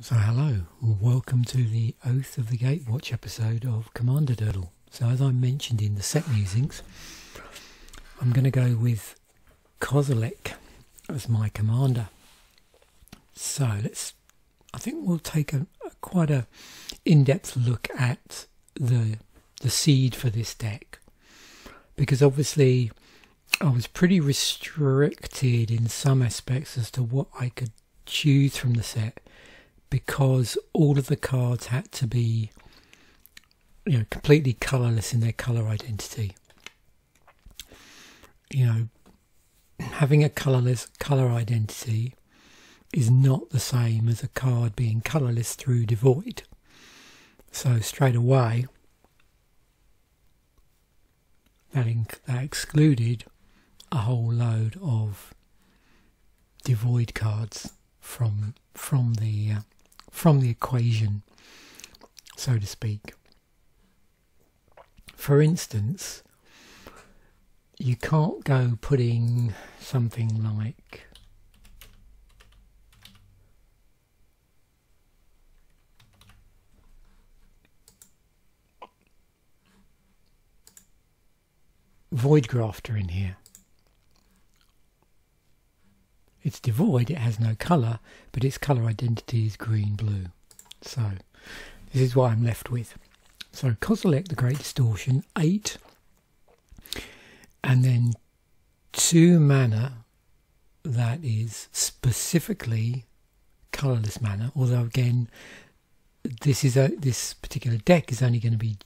So hello, welcome to the Oath of the Gatewatch episode of Commander Durdle. So as I mentioned in the set musings, I'm going to go with Kozilek as my commander. So I think we'll take a quite a in-depth look at the seed for this deck, because obviously I was pretty restricted in some aspects as to what I could choose from the set, because all of the cards had to be, completely colourless in their colour identity. Having a colourless colour identity is not the same as a card being colourless through devoid. So straight away, that excluded a whole load of devoid cards from the equation, so to speak. For instance, you can't go putting something like Void Grafter in here. It's devoid, it has no colour, but its colour identity is green-blue. So this is what I'm left with. So Kozilek, the Great Distortion, 8, and then 2 mana that is specifically colourless mana. Although again, this particular deck is only going to be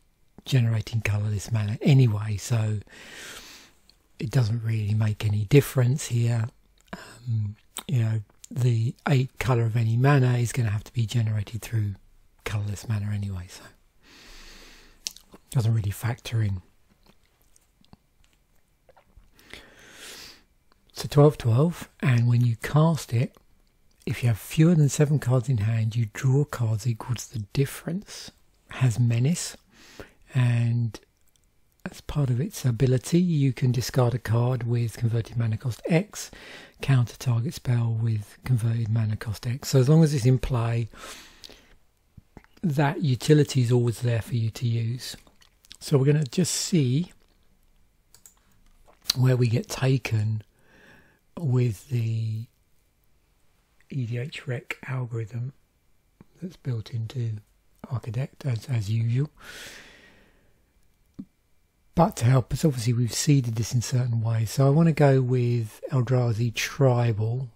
generating colourless mana anyway, so it doesn't really make any difference here. The 8 colour of any mana is going to have to be generated through colourless mana anyway, so it doesn't really factor in. So 12/12, and when you cast it, if you have fewer than 7 cards in hand, you draw cards equal to the difference. It has Menace, and as part of its ability, you can discard a card with converted mana cost X, counter target spell with converted mana cost X. So as long as it's in play, that utility is always there for you to use. So we're going to just see where we get taken with the EDHREC algorithm that's built into Architect as usual. But to help us, obviously we've seeded this in certain ways. So I want to go with Eldrazi Tribal.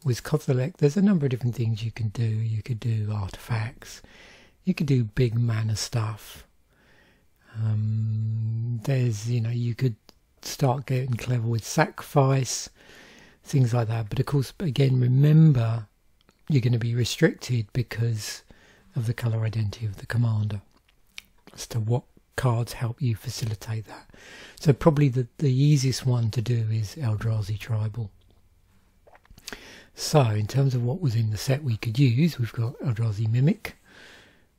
With Kozilek, there's a number of different things you can do. You could do artifacts. You could do big mana stuff. You could start getting clever with sacrifice, things like that. But of course, again, remember, you're going to be restricted because of the colour identity of the commander as to what cards help you facilitate that. So probably the easiest one to do is Eldrazi Tribal. So in terms of what was in the set we could use, we've got Eldrazi Mimic.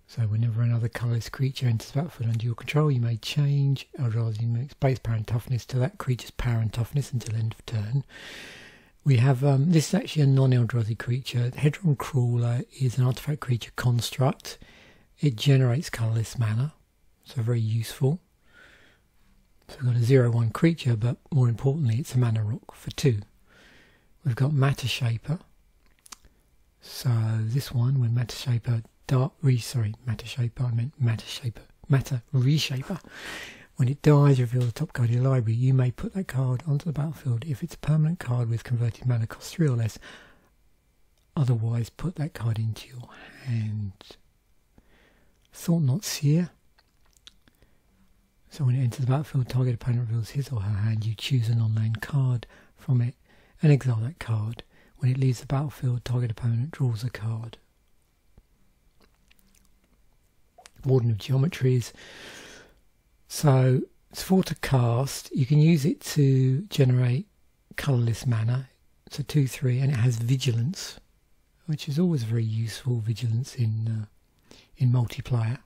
So whenever another colourless creature enters the battlefield under your control, you may change Eldrazi Mimic's base power and toughness to that creature's power and toughness until end of turn. We have, this is actually a non-Eldrazi creature. Hedron Crawler is an artifact creature construct. It generates colourless mana. So very useful. So we've got a 0/1 creature, but more importantly, it's a mana rock for 2. We've got Matter Reshaper. So this one, when Matter Reshaper, Matter Reshaper. When it dies, reveal the top card of your library. You may put that card onto the battlefield if it's a permanent card with converted mana cost 3 or less. Otherwise, put that card into your hand. Thought Not Seer. So when it enters the battlefield, target opponent reveals his or her hand. You choose a non-land card from it and exile that card. When it leaves the battlefield, target opponent draws a card. Warden of Geometries. So it's 4 to cast. You can use it to generate colourless mana. So 2/3, and it has Vigilance, which is always very useful. Vigilance in multiplayer.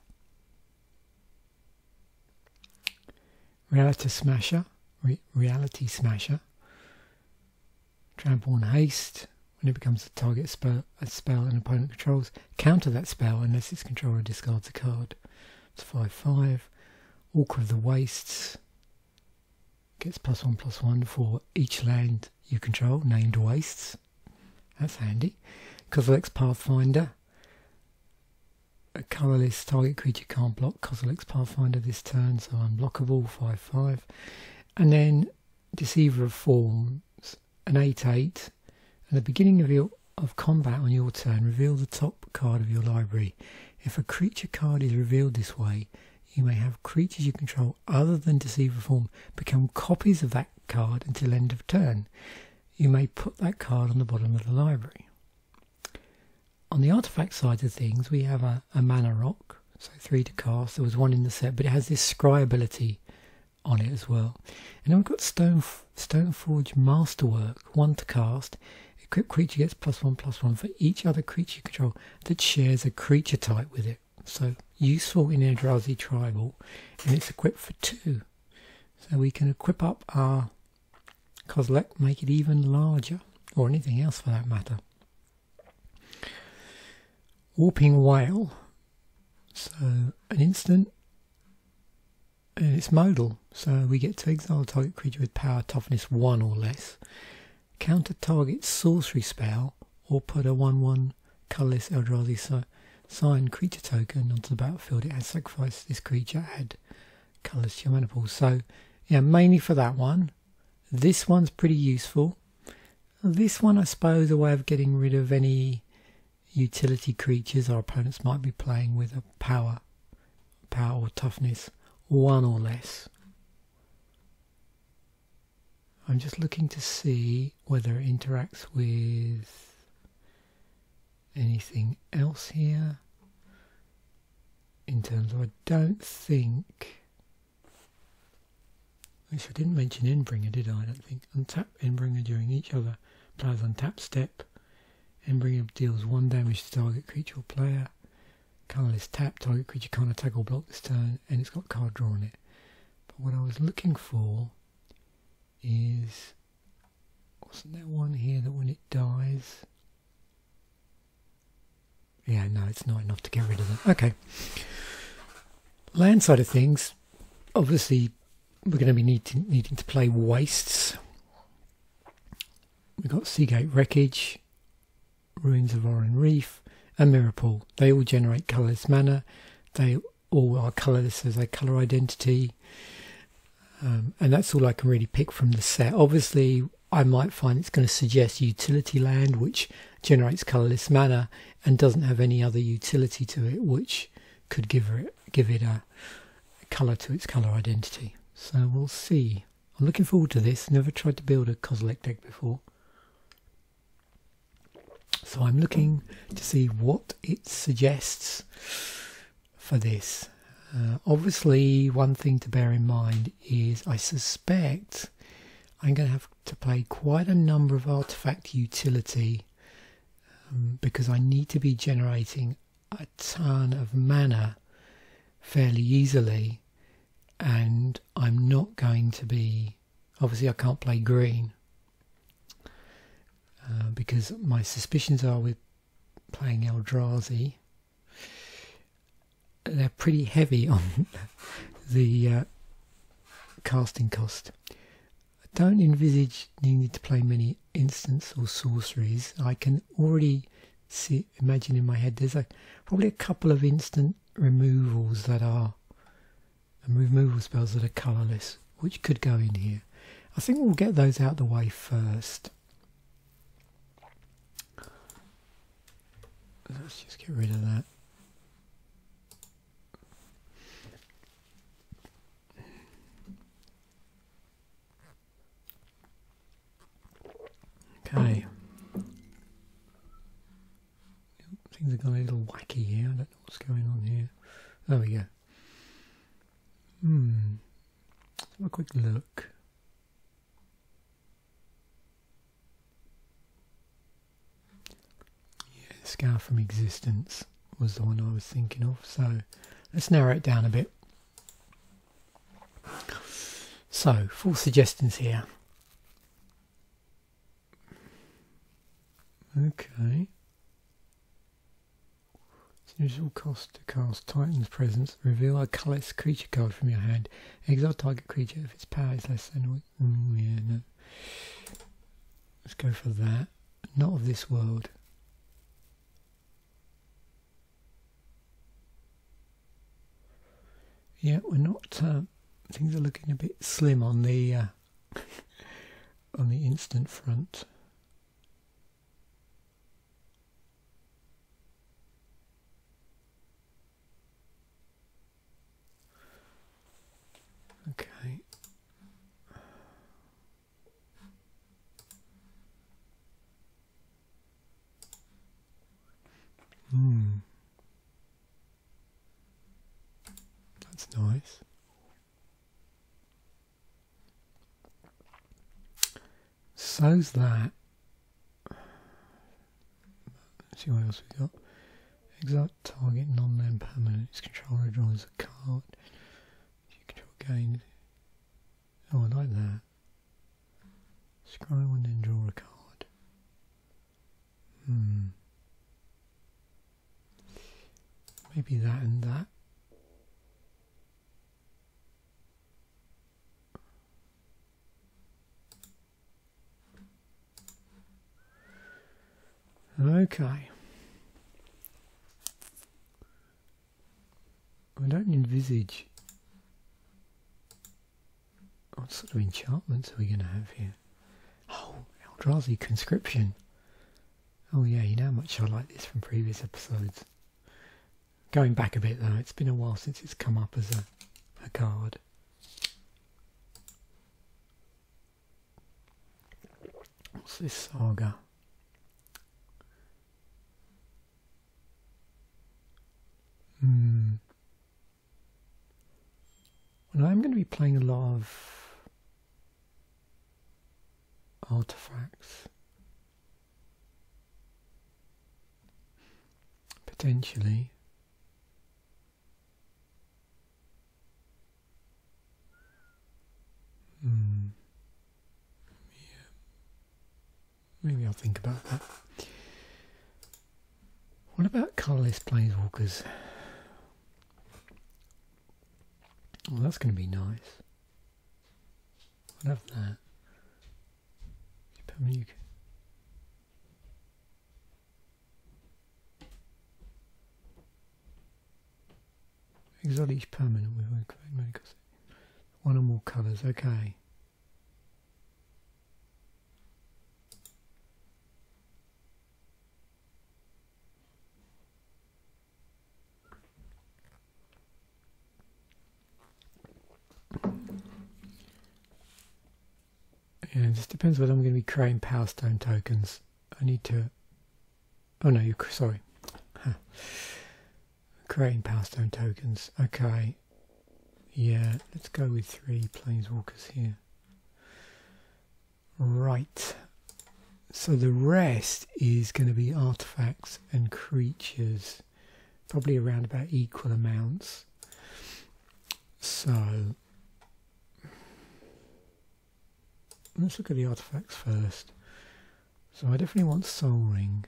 Reality Smasher. Trample and Haste. When it becomes a target spell, an opponent controls, counter that spell unless its controller discards a card. It's 5/5. Walker of the Wastes gets +1/+1 for each land you control, named Wastes. That's handy. Kozilek's Pathfinder. A colourless target creature can't block Kozilek's Pathfinder this turn, so unblockable, 5/5. And then Deceiver of Form, an 8/8. At the beginning of combat on your turn, reveal the top card of your library. If a creature card is revealed this way, you may have creatures you control other than Deceiver of Form become copies of that card until end of turn. You may put that card on the bottom of the library. On the artifact side of things, we have a mana rock, so 3 to cast. There was one in the set, but it has this scry ability on it as well. And then we've got Stoneforge Masterwork, 1 to cast. Equipped creature gets +1/+1 for each other creature you control that shares a creature type with it. So useful in Eldrazi Tribal, and it's equipped for 2. So we can equip up our Kozilek, make it even larger, or anything else for that matter. Warping Whale. So an instant, and it's modal. So we get to exile a target creature with power toughness 1 or less. Counter target sorcery spell, or put a 1/1 colourless Eldrazi sign creature token onto the battlefield. It has sacrificed this creature, add colours to your mana pool. So yeah, mainly for that one. This one's pretty useful. This one, I suppose, a way of getting rid of any utility creatures our opponents might be playing with a power or toughness 1 or less. I'm just looking to see whether it interacts with anything else here. In terms of, I don't think, which I didn't mention Endbringer, did I? I don't think. Untap Endbringer during each other player's untap step. Endbringer deals 1 damage to target creature or player. Colourless tap, target creature can't attack or block this turn, and it's got card draw on it. But what I was looking for is, wasn't there one here that when it dies, yeah, no, it's not enough to get rid of them. Okay, land side of things, obviously we're going to be needing to play Wastes. We've got Seagate Wreckage, Ruins of Oran Reef, and Mirror Pool. They all generate colourless mana. They all are colourless as a colour identity. And that's all I can really pick from the set. Obviously, I might find it's going to suggest utility land, which generates colourless mana and doesn't have any other utility to it, which could give it a colour to its colour identity. So we'll see. I'm looking forward to this. Never tried to build a Kozilek deck before. So I'm looking to see what it suggests for this. Obviously, one thing to bear in mind is I suspect I'm going to have to play quite a number of artifact utility because I need to be generating a ton of mana fairly easily, and I'm not going to be, obviously I can't play green because my suspicions are with playing Eldrazi, they're pretty heavy on the casting cost. I don't envisage needing to play many instants or sorceries. I can already imagine in my head there's probably a couple of instant removals that are removal spells that are colourless, which could go in here. I think we'll get those out the way first. Let's just get rid of that. Okay. Things have gone a little wacky here. I don't know what's going on here. There we go. Let's have a quick look. Yeah, Scour from Existence was the one I was thinking of. So let's narrow it down a bit. So, 4 suggestions here. Okay. It's an usual cost to cast Titan's Presence. Reveal a colourless creature card from your hand. Exile target creature if its power is less than... yeah, no. Let's go for that. Not of this world. Yeah, we're not... things are looking a bit slim on the on the instant front. Okay. That's nice. So's that. Let's see what else we got. Exile target non-land permanent. Its controller draws a card. You control gain. Oh, I like that. Scroll and then draw a card. Maybe that and that. Okay. I don't envisage... What sort of enchantments are we going to have here? Oh, Eldrazi Conscription. Oh yeah, you know how much I like this from previous episodes. Going back a bit though, it's been a while since it's come up as a card. What's this saga? Well, I'm going to be playing a lot of artifacts. Potentially. Yeah. Maybe I'll think about that. What about colourless planeswalkers? Well, that's going to be nice. I'll have that. Exile each permanent with one or more colours. Okay. Yeah, it just depends whether I'm going to be creating Power Stone tokens. I need to... Oh no, sorry. Creating Power Stone tokens. Okay. Yeah, let's go with 3 planeswalkers here. Right. So the rest is going to be artifacts and creatures. Probably around about equal amounts. So... let's look at the artifacts first. So I definitely want Soul Ring.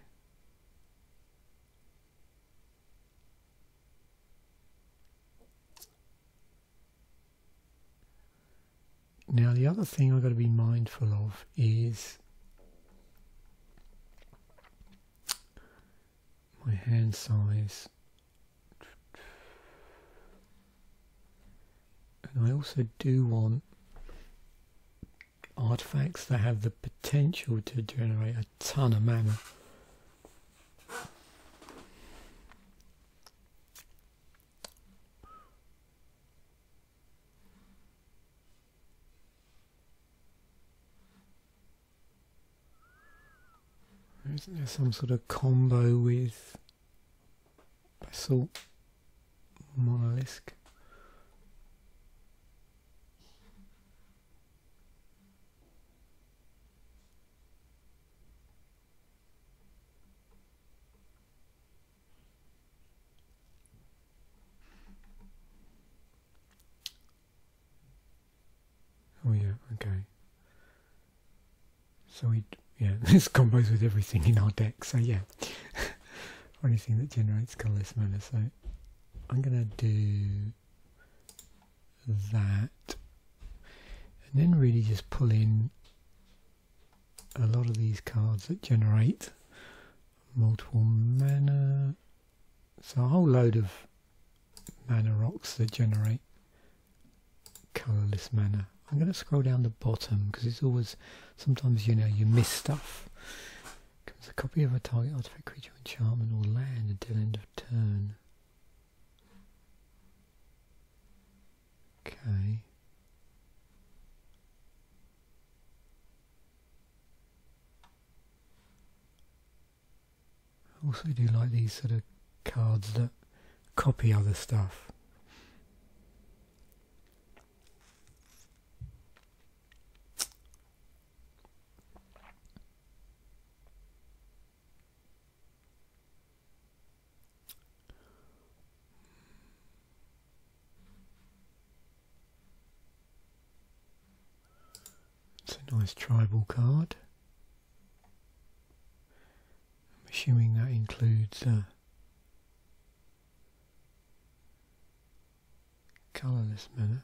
Now the other thing I've got to be mindful of is my hand size. And I also do want artifacts that have the potential to generate a ton of mana. Isn't there some sort of combo with Basalt Monolith? Oh yeah, okay. So Yeah, this combos with everything in our deck, so yeah. Or anything that generates colourless mana, so I'm going to do that. And then really just pull in a lot of these cards that generate multiple mana. So a whole load of mana rocks that generate colourless mana. I'm going to scroll down the bottom because it's always, sometimes you know you miss stuff. Comes a copy of a target artifact, creature, enchantment or land until end of turn. Okay. I also do like these sort of cards that copy other stuff. It's a nice tribal card. I'm assuming that includes colourless mana.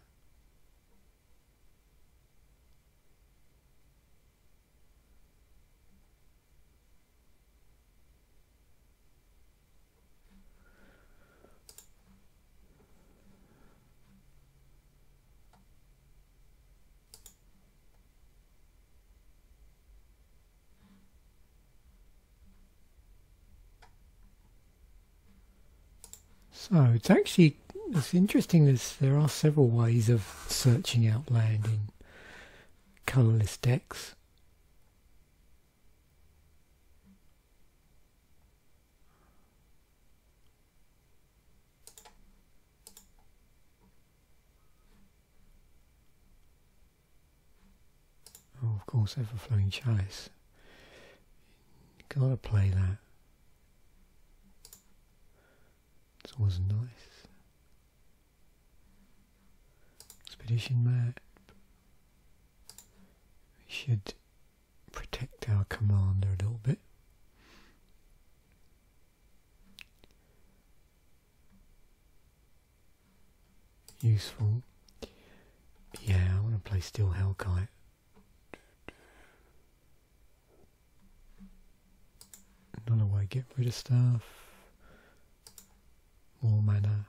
So it's interesting, there are several ways of searching out land in colourless decks. Oh, of course, Everflowing Chalice. Gotta play that. It's always nice. Expedition map. We should protect our commander a little bit. Useful. Yeah, I want to play Steel Hellkite. Another way, get rid of stuff. More mana.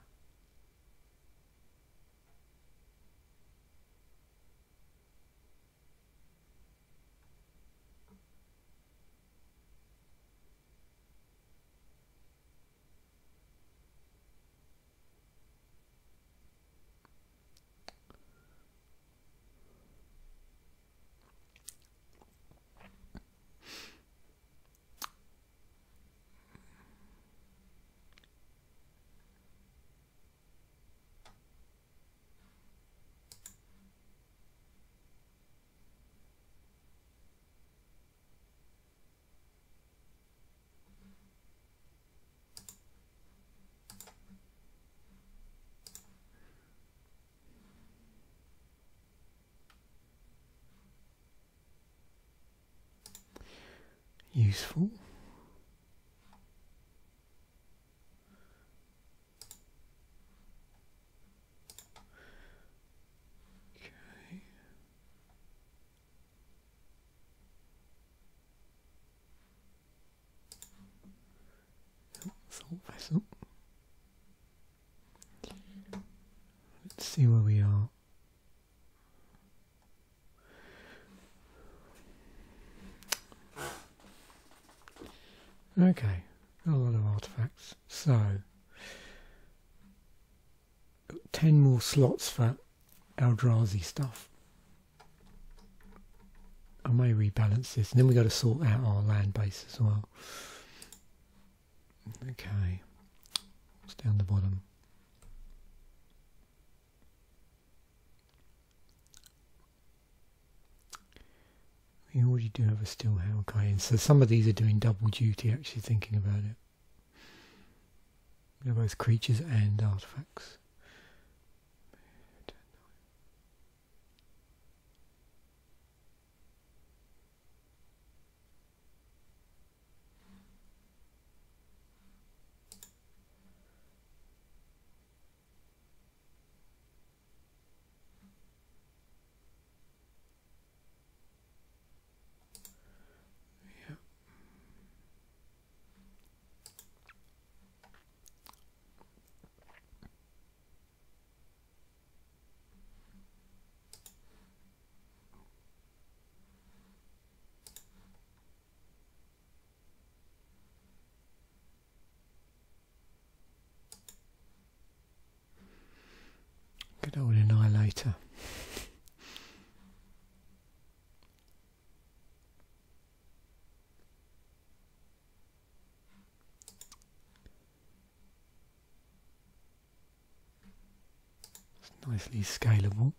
Useful. Okay. Assault vessel. Let's see where we are. Okay, got a lot of artifacts. So, got 10 more slots for Eldrazi stuff. I may rebalance this, and then we got to sort out our land base as well. Okay, what's down the bottom? We already do have a Steel Hellkite in, so some of these are doing double duty, actually thinking about it. They're both creatures and artifacts. nicely scalable.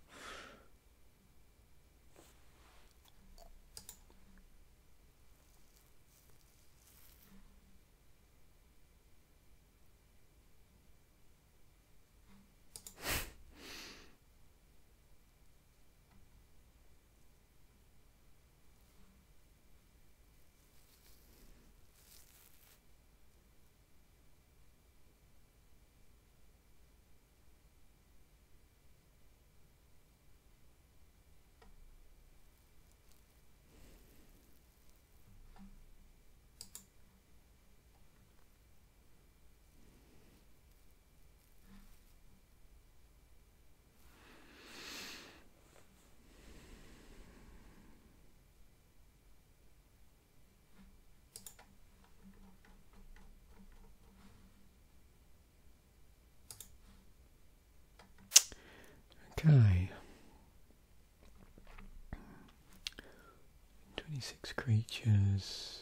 Okay. 26 creatures.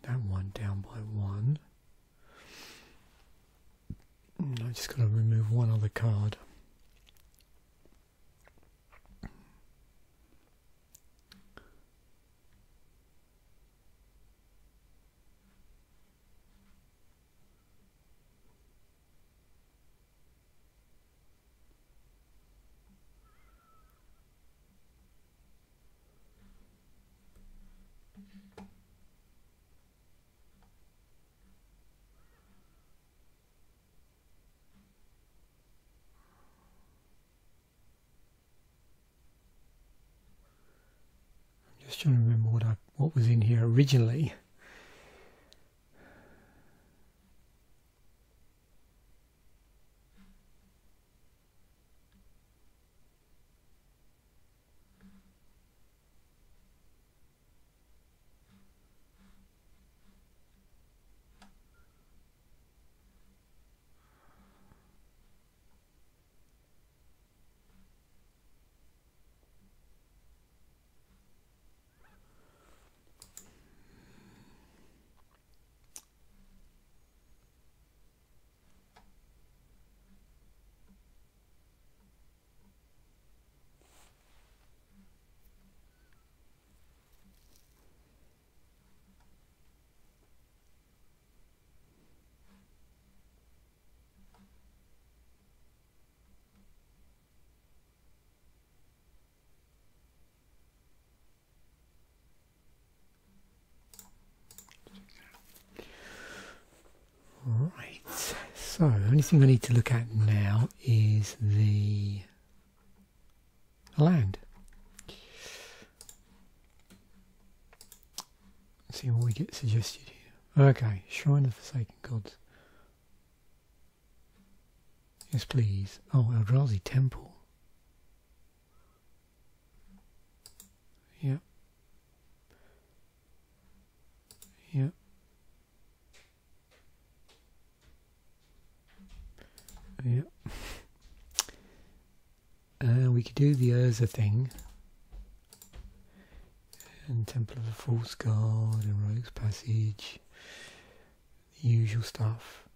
That one down by one. I just got to remove one other card. Just trying to remember what was in here originally. Right, so the only thing I need to look at now is the land. Let's see what we get suggested here. Okay, Shrine of Forsaken Gods. Yes, please. Oh, Eldrazi Temple. Yep. Yep. Yep. We could do the Urza thing. And Temple of the False God and Rogue's Passage. The usual stuff.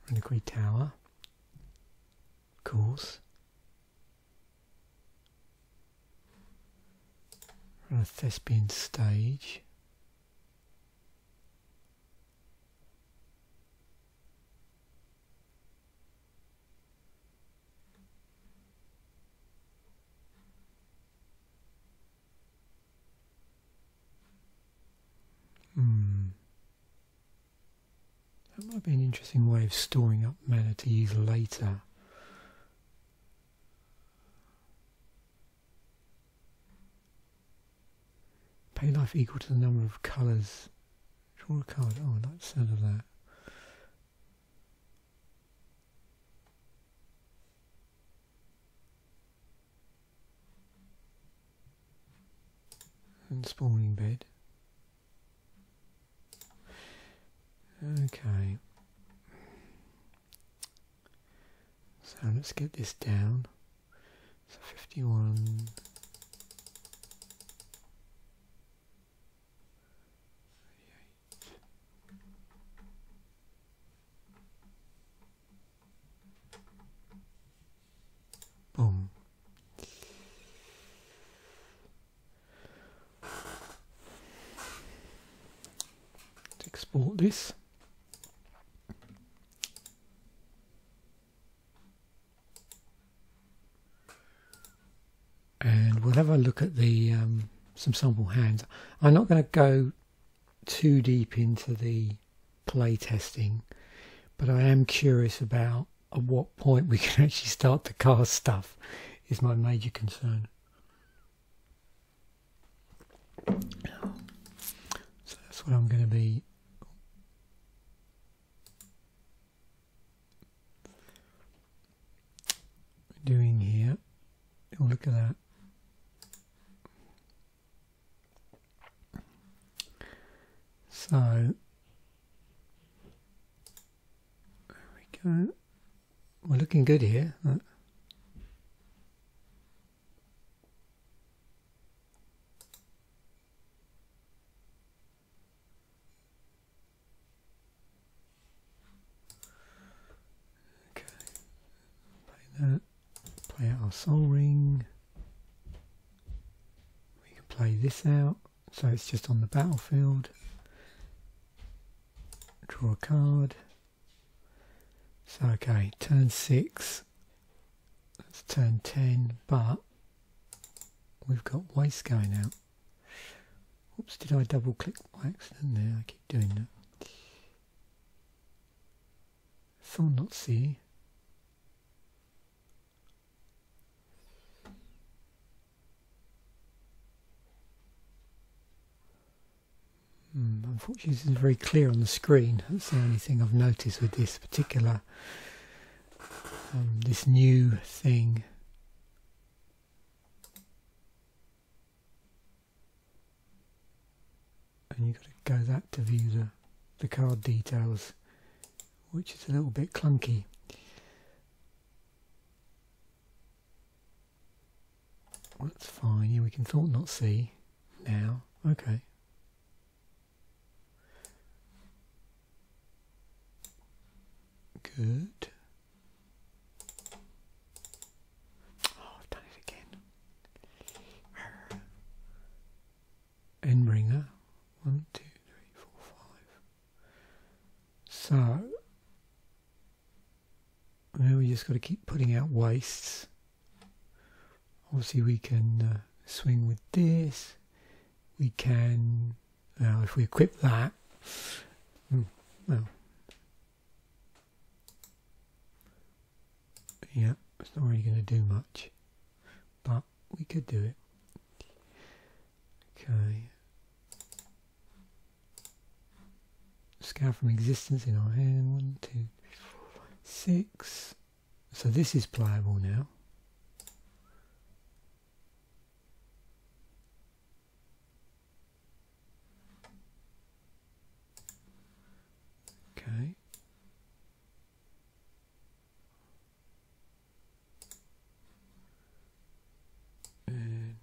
Reliquary Tower. Of course. Run a Thespian Stage. Might be an interesting way of storing up mana to use later. Pay life equal to the number of colours. Draw a card. Oh, I like the sound of that. And spawning bed. Okay. So let's get this down. So 51. Boom. Let's export this. And we'll have a look at the some sample hands. I'm not going to go too deep into the play testing, but I am curious about at what point we can actually start to cast stuff is my major concern. So that's what I'm going to be doing here. Oh, look at that. So, there we go. We're looking good here. Okay, play that. Play out our Soul Ring. We can play this out, so it's just on the battlefield. Draw a card. So okay, turn 6. That's turn 10, but we've got waste going out. Oops, did I double click by accident there? I keep doing that. Thought not see. Unfortunately, this is very clear on the screen. That's the only thing I've noticed with this particular, this new thing. And you've got to go that to view the card details, which is a little bit clunky. Well, that's fine. Yeah, we can thought not see now. Okay. Good. Oh, I've done it again. Endbringer. 1, 2, 3, 4, 5. So now we just got to keep putting out wastes. Obviously, we can swing with this. We can. Now, if we equip that, well. Yeah, it's not really going to do much, but we could do it. Okay. Scout from existence in our hand. 1, 2, 3, 4, 5, 6. So this is playable now. Okay. And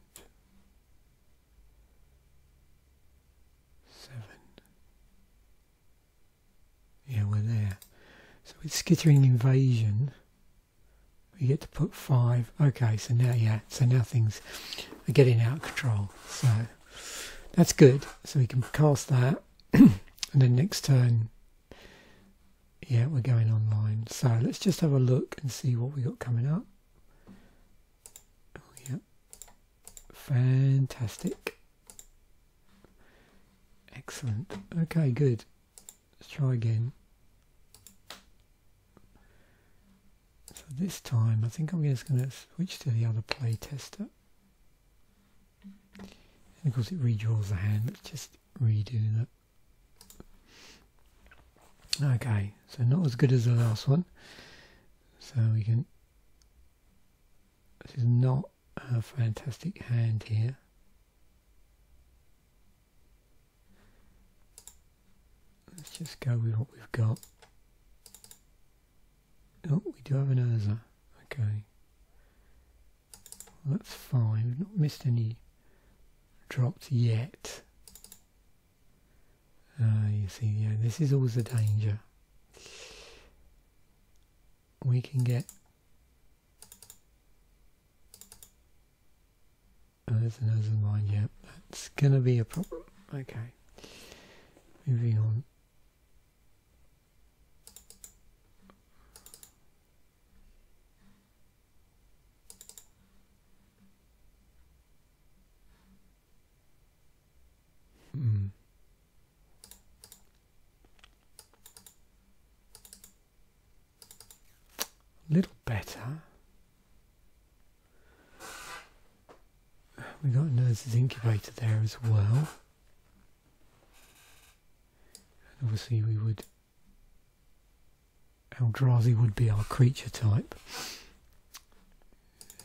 7. Yeah, we're there. So with Skittering Invasion, we get to put 5. Okay, so now, yeah, so now things are getting out of control. So that's good. So we can cast that, and then next turn, yeah, we're going online. So let's just have a look and see what we got coming up. Fantastic. Excellent. Okay, good. Let's try again. this time I think I'm just going to switch to the other playtester. And of course it redraws the hand. Let's just redo that. Okay, so not as good as the last one. So we can... This is not a fantastic hand here. Let's just go with what we've got. Oh, we do have an Urza. Okay. Well, that's fine. We've not missed any drops yet. You see, yeah, this is always a danger. We can get... Oh, there's an Urza mine, yeah. That's going to be a problem. Okay. Moving on. Little better. We got Nurse's Incubator there as well. And obviously we would... Eldrazi would be our creature type.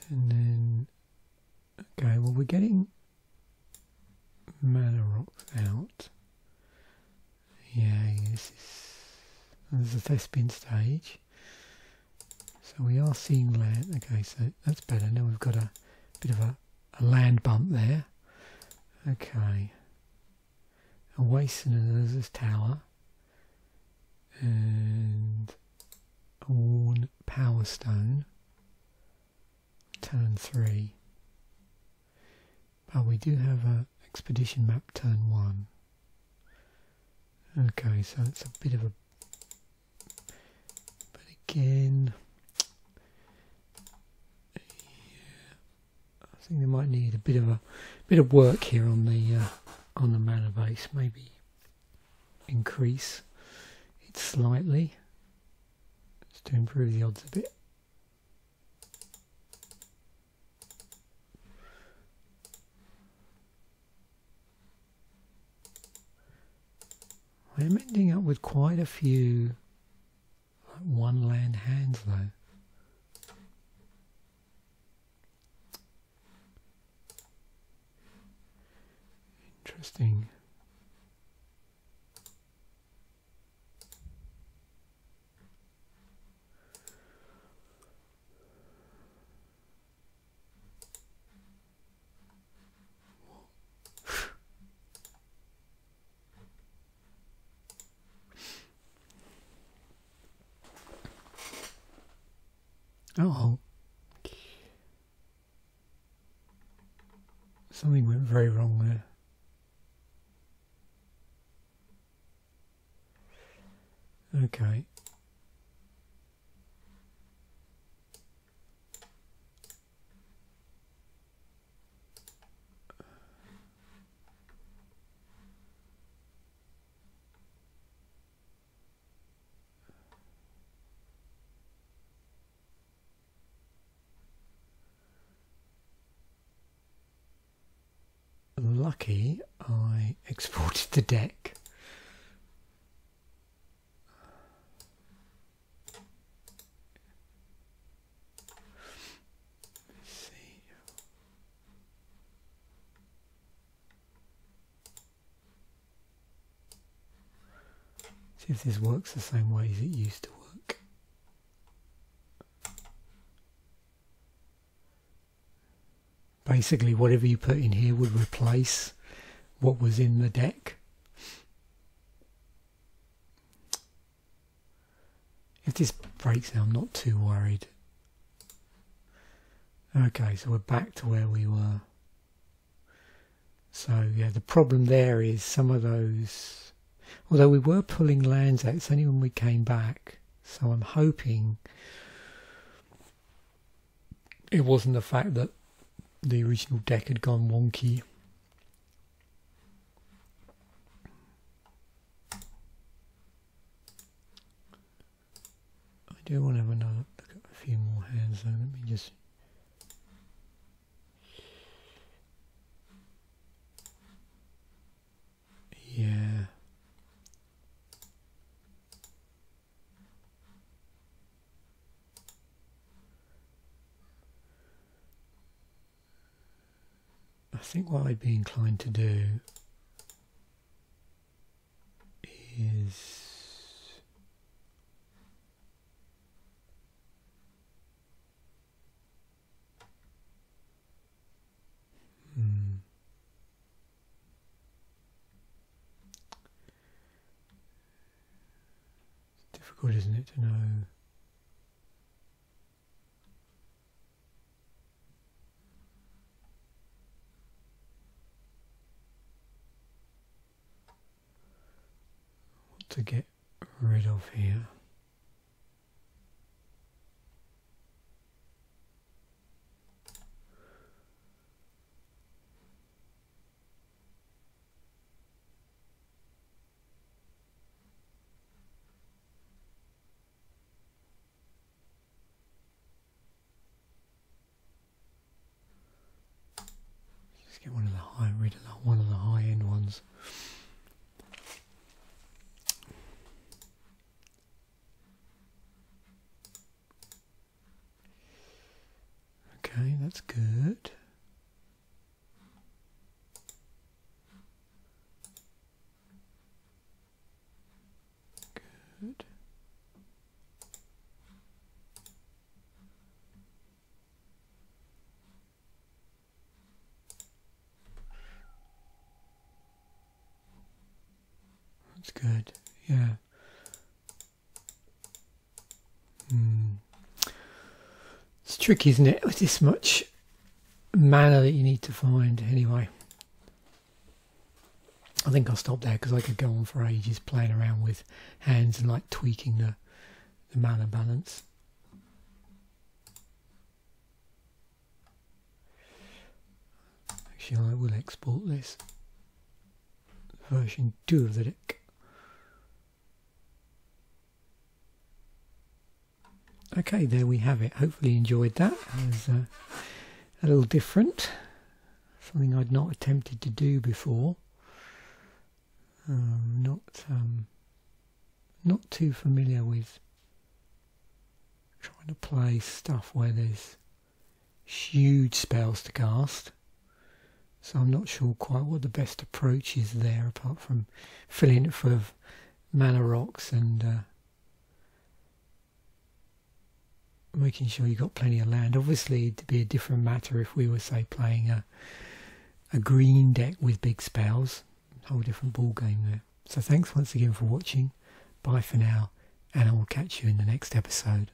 And then... Okay, well we're getting Mana Rocks out. Yeah, this is... There's a Thespian stage. So we are seeing land. Okay, so that's better. Now we've got a bit of a land bump there. Okay. A Waste and an Urza's Tower. And a Worn Power Stone. Turn 3. But we do have a Expedition Map turn 1. Okay, so it's a bit of a... But again... I think they might need a bit of work here on the mana base. Maybe increase it slightly just to improve the odds a bit. I am ending up with quite a few one land hands though. Interesting. Oh, something went very wrong there. Okay. Lucky I exported the deck. See if this works the same way as it used to work. Basically, whatever you put in here would replace what was in the deck. If this breaks now, I'm not too worried. Okay, so we're back to where we were. So yeah, the problem there is some of those... Although we were pulling lands out, it's only when we came back. So I'm hoping it wasn't the fact that the original deck had gone wonky. I do want to have another look at a few more just... Yeah. I think what I'd be inclined to do is... difficult, isn't it, to know what to get rid of here. Get one of the rid of one of the high end ones. Okay, that's good. Good. That's good, yeah. It's tricky, isn't it, with this much mana that you need to find. Anyway, I think I'll stop there because I could go on for ages playing around with hands and like tweaking the mana balance. Actually, I will export this. Version 2 of the deck. Okay, there we have it. Hopefully you enjoyed that. It was a little different. Something I'd not attempted to do before. Not too familiar with trying to play stuff where there's huge spells to cast. So I'm not sure quite what the best approach is there, apart from filling it full of mana rocks and making sure you got plenty of land. Obviously it'd be a different matter if we were, say, playing a green deck with big spells. A whole different ball game there. So thanks once again for watching. Bye for now, and I will catch you in the next episode.